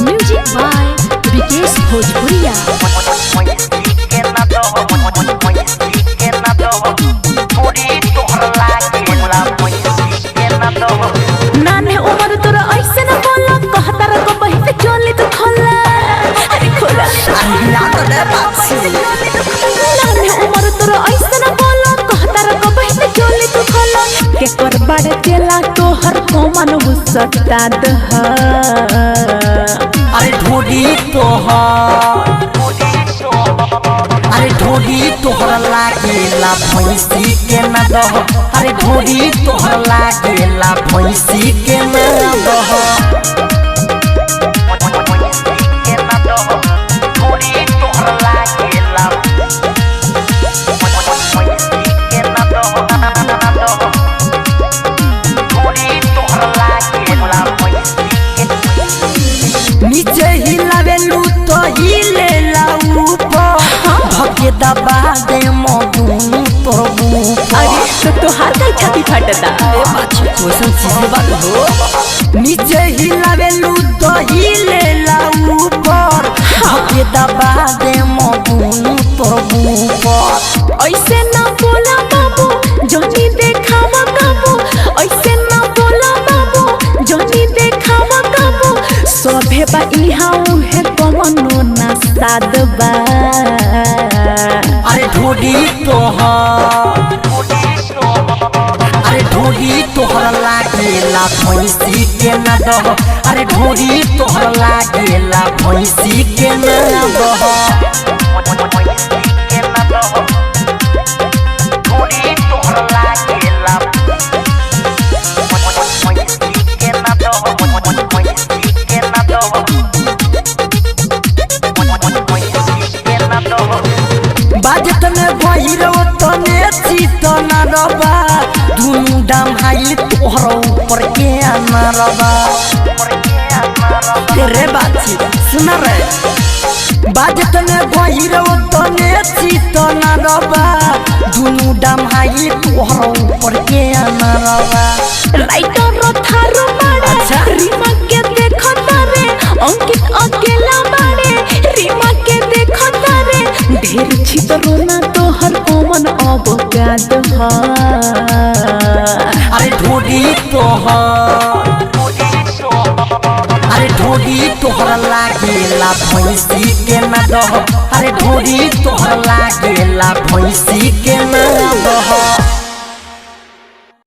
Music by Vikesh भोजपुरिया। नाने उम्र तोरा ऐसे न बोला कहता रखो बहिते चोली तो खोला अरे खोला। नाने उम्र तोरा ऐसे न बोला कहता रखो बहिते चोली तो खोला के कर बड़े चला तो हर को मन गुस्सा दह। अरे ढोडी तोहर लागेला भैंसी के न दह। अरे ढोडी तोहर लागेला भैंसी के न दह। नीचे हिलावेलू तो हिलेला ऊपर भगे दबा दे मधुनु तोर बूपर। अरे तो हाथ का छाती फटता ए बाछी कोइसन चीज बात हो। नीचे हिलावेलू तो हिलेला ऊपर भगे दबा दे मधुनु तोर बूपर। ऐसे ना बोला बाबू जोनी देखावा काबू ऐसे ना बोला बाबू जोनी देखावा काबू सोभे बा इहा उहे कमनो ना सादबा। अरे ढोडी तोहर लागेला भैंसी के न दह। अरे ढोडी तोहर लागेला भैंसी के न दह। बाजत में भैरो तने चित न रबा दुनु दाम हाई तोहर ऊपर के न रबा। रे बाची सुन रे बाजत में भैरो तने चित न रबा दुनु दाम हाई तोहर ऊपर के न रबा। राइटर थारो मारे अच्छा। रीमा के देखो तारे अंकित अकेला मारे रीमा के देखो तारे ढेर छितरो ना तो हर कोमन अवगाद ह। अरे ढोडी तोहर लागेला भैंसी के न दह। अरे ढोडी तोहर लागेला भैंसी के न दह।